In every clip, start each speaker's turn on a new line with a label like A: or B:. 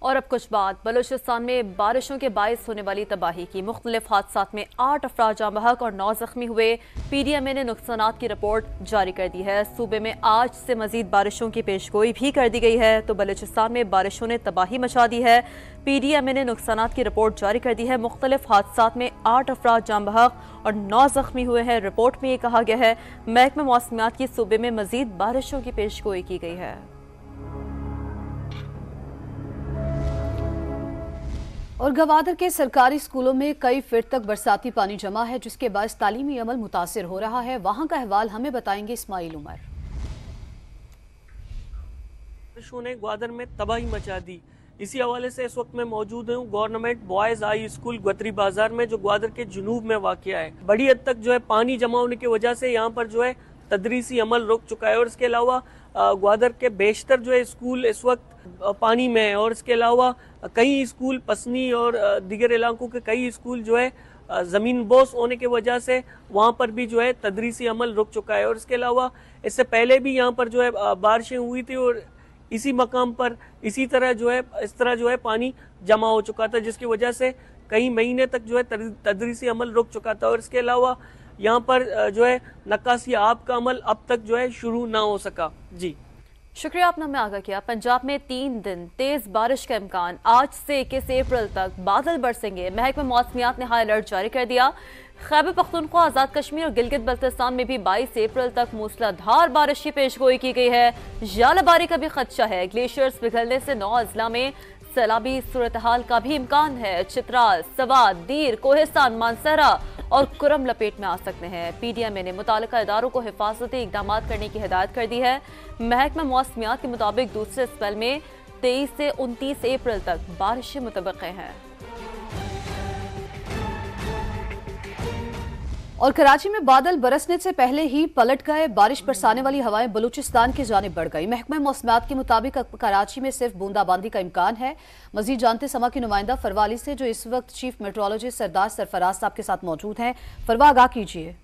A: और अब कुछ बात बलूचिस्तान में बारिशों के बायस होने वाली तबाही की। मुख्तलिफ हादसात में 8 अफराद जाँ बहक और 9 जख्मी हुए। PDMA ने नुकसानात की रिपोर्ट जारी कर दी है। सूबे में आज से मजीद बारिशों की पेशगोई भी कर दी गई है। तो बलूचिस्तान में बारिशों ने तबाही मचा दी है। PDMA ने नुकसानात की रिपोर्ट जारी कर दी है। मुख्तलिफ हादसात में 8 अफराद जाँ बहक और 9 जख्मी हुए हैं। रिपोर्ट में ये कहा गया है महकमा मौसमियात की सूबे में मजीद बारिशों की पेशगोई की गई है।
B: और गवादर के सरकारी स्कूलों में कई फीट तक बरसाती पानी जमा है, जिसके बाद तालीमी अमल मुतासिर हो रहा है। वहां का अहवाल हमें बताएंगे इस्माइल उमर।
C: बारिशों ने ग्वादर में तबाही मचा दी। इसी हवाले से इस वक्त मैं मौजूद हूँ गवर्नमेंट बॉयज हाई स्कूल गतरी बाजार में, जो ग्वादर के जुनूब में वाक़या है। बड़ी हद तक जो है पानी जमा होने की वजह से यहाँ पर जो है तदरीसी अमल रुक चुका है। और इसके अलावा ग्वादर के बेशतर जो है स्कूल इस वक्त पानी में है। और इसके अलावा कई स्कूल पसनी और दीगर इलाकों के कई स्कूल जो है ज़मीन बोस होने की वजह से वहाँ पर भी जो है तदरीसी अमल रुक चुका है। और इसके अलावा इससे पहले भी यहाँ पर जो है बारिशें हुई थी और इसी मकाम पर इसी तरह जो है इस तरह जो है पानी जमा हो चुका था, जिसकी वजह से कई महीने तक जो है तदरीसी अमल रुक चुका था। और इसके अलावा यहाँ पर जो है नक्कासी आब का अमल अब तक जो है शुरू ना हो सका। जी
A: शुक्रिया, आपने हमें आगाह किया। पंजाब में 3 दिन तेज बारिश का इम्कान। आज से 21 अप्रैल तक बादल बरसेंगे। महकमा मौसमियात ने हाई अलर्ट जारी कर दिया। खैबर पख्तूनख्वा, आज़ाद कश्मीर और गिलगित बल्तिस्तान में भी 22 अप्रैल तक मूसलाधार बारिश की पेशगोई की गई है। जालाबारी का भी खदशा है। ग्लेशियर्स पिघलने से 9 अजला में सैलाबी सूरत हाल का भी इम्कान है। चित्राल, सवात, दीर, कोहिस्तान, मानसरा और कुरम लपेट में आ सकते हैं। PDMA ने मुतालिका इदारों को हिफाजती इकदाम करने की हिदायत कर दी है। महकमा मौसमियात के मुताबिक दूसरे स्पेल में 23 से 29 अप्रैल तक बारिशें मुतवक्के हैं।
B: और कराची में बादल बरसने से पहले ही पलट गए। बारिश बरसाने वाली हवाएं बलूचिस्तान की जानिब बढ़ गई। महकमा मौसमियात के मुताबिक कराची में सिर्फ बूंदाबांदी का इम्कान है। मजीद जानते समा की नुमाइंदा फरवा अली से, जो इस वक्त चीफ मेट्रोलॉजिस्ट सरदार सरफराज साहब के साथ मौजूद हैं। फरवा, आगाह कीजिए।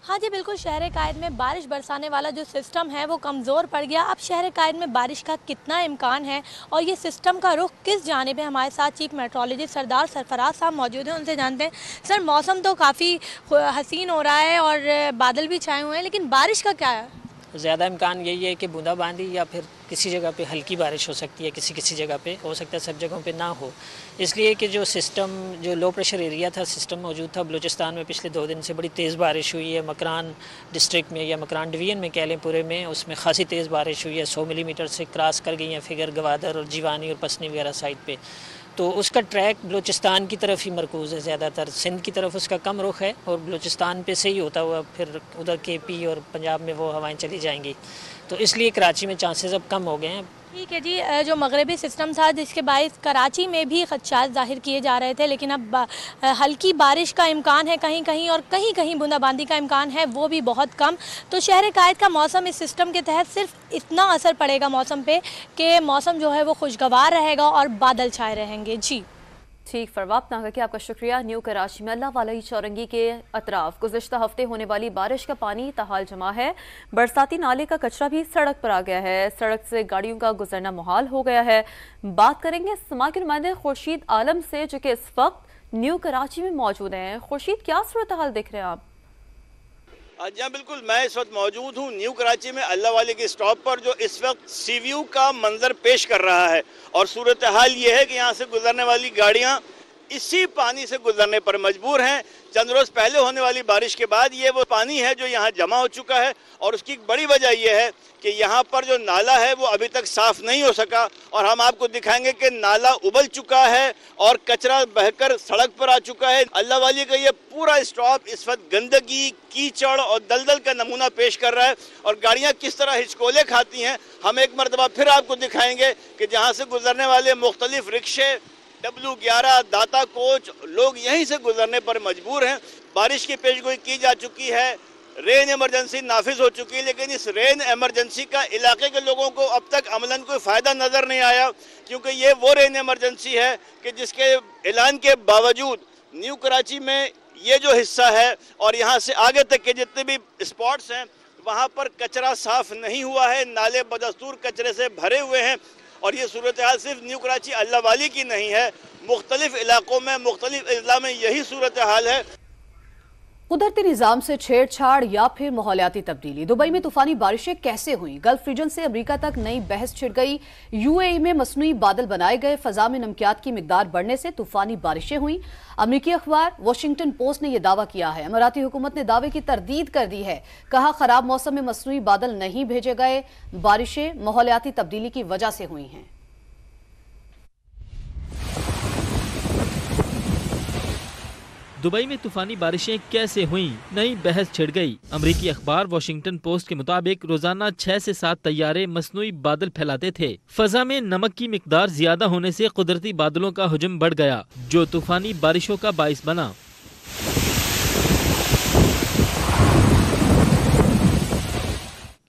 D: हाँ जी बिल्कुल, शहर कायद में बारिश बरसाने वाला जो सिस्टम है वो कमज़ोर पड़ गया। अब शहर कायद में बारिश का कितना इम्कान है और ये सिस्टम का रुख किस जानिब है, हमारे साथ चीफ मेट्रोलॉजिस्ट सरदार सरफराज साहब मौजूद हैं, उनसे जानते हैं। सर, मौसम तो काफ़ी हसीन हो रहा है और बादल भी छाए हुए हैं, लेकिन बारिश का क्या है?
E: ज़्यादा इम्कान यही है कि बूंदाबांदी या फिर किसी जगह पे हल्की बारिश हो सकती है, किसी जगह पे हो सकता है, सब जगहों पे ना हो। इसलिए कि जो सिस्टम, जो लो प्रेशर एरिया था, सिस्टम मौजूद था बलूचिस्तान में, पिछले 2 दिन से बड़ी तेज़ बारिश हुई है। मकरान डिस्ट्रिक्ट में या मकरान डिवीज़न में कह लें पूरे में, उसमें खासी तेज़ बारिश हुई है। 100 मिलीमीटर से क्रॉस कर गई हैं फिगर गवादर और जीवानी और पसनी वगैरह साइड पर। तो उसका ट्रैक बलूचिस्तान की तरफ ही मरकूज़ है, ज़्यादातर सिंध की तरफ उसका कम रुख है और बलूचिस्तान पे से ही होता हुआ फिर उधर KP और पंजाब में वो हवाएं चली जाएंगी। तो इसलिए कराची में चांसेस अब कम हो गए हैं।
D: ठीक है जी, जो मगरबी सिस्टम था जिसके बायस कराची में भी खदशात ज़ाहिर किए जा रहे थे, लेकिन अब हल्की बारिश का इम्कान है कहीं कहीं और कहीं कहीं बूंदाबांदी का इम्कान है, वो भी बहुत कम। तो शहर कायद का मौसम इस सिस्टम के तहत सिर्फ इतना असर पड़ेगा मौसम पे कि मौसम जो है वो खुशगवार रहेगा और बादल छाए रहेंगे। जी
A: ठीक, फरवाब नागा कि आपका शुक्रिया। न्यू कराची में अल्लाह वाला चौरंगी के अतराफ गुज़िश्ता हफ्ते होने वाली बारिश का पानी तहाल जमा है। बरसाती नाले का कचरा भी सड़क पर आ गया है। सड़क से गाड़ियों का गुजरना मुहाल हो गया है। बात करेंगे समा के नुमाइंदे खुर्शीद आलम से, जो कि इस वक्त न्यू कराची में मौजूद हैं। खुर्शीद, क्या सूरत हाल देख रहे हैं आप?
F: जी हाँ बिल्कुल, मैं इस वक्त मौजूद हूँ न्यू कराची में अल्लाह वाले के स्टॉप पर, जो इस वक्त सी व्यू का मंजर पेश कर रहा है। और सूरत हाल ये है कि यहाँ से गुजरने वाली गाड़ियाँ इसी पानी से गुजरने पर मजबूर हैं। चंद रोज़ पहले होने वाली बारिश के बाद ये वो पानी है जो यहाँ जमा हो चुका है। और उसकी बड़ी वजह यह है कि यहाँ पर जो नाला है वो अभी तक साफ़ नहीं हो सका। और हम आपको दिखाएंगे कि नाला उबल चुका है और कचरा बहकर सड़क पर आ चुका है। अल्लाह वाली का ये पूरा स्टॉप इस वक्त गंदगी, कीचड़ और दलदल का नमूना पेश कर रहा है। और गाड़ियाँ किस तरह हिचकोले खाती हैं, हम एक मरतबा फिर आपको दिखाएंगे कि जहाँ से गुजरने वाले मुख्तलिफ रिक्शे, W11, दाता कोच, लोग यहीं से गुजरने पर मजबूर हैं। बारिश की पेशगोई की जा चुकी है, रेन इमरजेंसी नाफिज हो चुकी है, लेकिन इस रेन इमरजेंसी का इलाके के लोगों को अब तक अमलन कोई फ़ायदा नज़र नहीं आया, क्योंकि ये वो रेन इमरजेंसी है कि जिसके ऐलान के बावजूद न्यू कराची में ये जो हिस्सा है और यहाँ से आगे तक के जितने भी स्पॉट्स हैं वहाँ पर कचरा साफ़ नहीं हुआ है। नाले बदस्तूर कचरे से भरे हुए हैं और ये सूरत हाल सिर्फ न्यू कराची अल्लाह वाली की नहीं है, मुख्तलिफ इलाकों में, मुख्तलिफ अजला में यही सूरत हाल है।
B: कुदरती निजाम से छेड़छाड़ या फिर माहौलियाती तब्दीली। दुबई में तूफानी बारिशें कैसे हुई? गल्फ रीजन से अमेरिका तक नई बहस छिड़ गई। यूएई में मसनूई बादल बनाए गए, फजा में नमकियात की मिकदार बढ़ने से तूफानी बारिशें हुई। अमेरिकी अखबार वॉशिंगटन पोस्ट ने यह दावा किया है। अमाराती हुकूमत ने दावे की तरदीद कर दी है। कहा, खराब मौसम में मसनूई बादल नहीं भेजे गए, बारिशें माहौलियाती तब्दीली की वजह से हुई हैं।
G: दुबई में तूफानी बारिशें कैसे हुईं? नई बहस छिड़ गई। अमेरिकी अखबार वॉशिंगटन पोस्ट के मुताबिक रोजाना 6 से 7 तैयारे मसनूई बादल फैलाते थे। फजा में नमक की मिकदार ज्यादा होने से कुदरती बादलों का हुजूम बढ़ गया, जो तूफानी बारिशों का बाइस बना।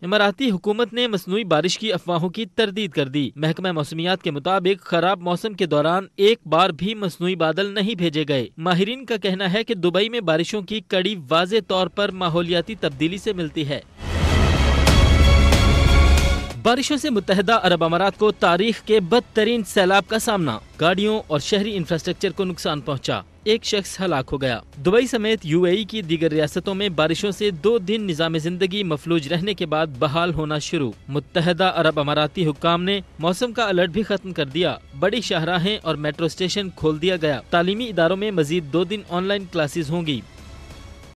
G: इमाराती हुकूमत ने मसनूई बारिश की अफवाहों की तरदीद कर दी। महकमा मौसमियात के मुताबिक खराब मौसम के दौरान एक बार भी मसनूई बादल नहीं भेजे गए। माहिरीन का कहना है कि दुबई में बारिशों की कड़ी वाज़े तौर पर माहौलियाती तब्दीली से मिलती है। बारिशों से मुत्तहदा अरब अमारात को तारीख के बदतरीन सैलाब का सामना। गाड़ियों और शहरी इंफ्रास्ट्रक्चर को नुकसान पहुंचा। एक शख्स हलाक हो गया। दुबई समेत यूएई की दीगर रियासतों में बारिशों से 2 दिन निजाम जिंदगी मफलूज रहने के बाद बहाल होना शुरू। मुत्तहदा अरब अमाराती हुक्काम ने मौसम का अलर्ट भी खत्म कर दिया। बड़ी शाहराहें और मेट्रो स्टेशन खोल दिया गया। तालीमी इदारों में मजीद 2 दिन ऑनलाइन क्लासेज होंगी।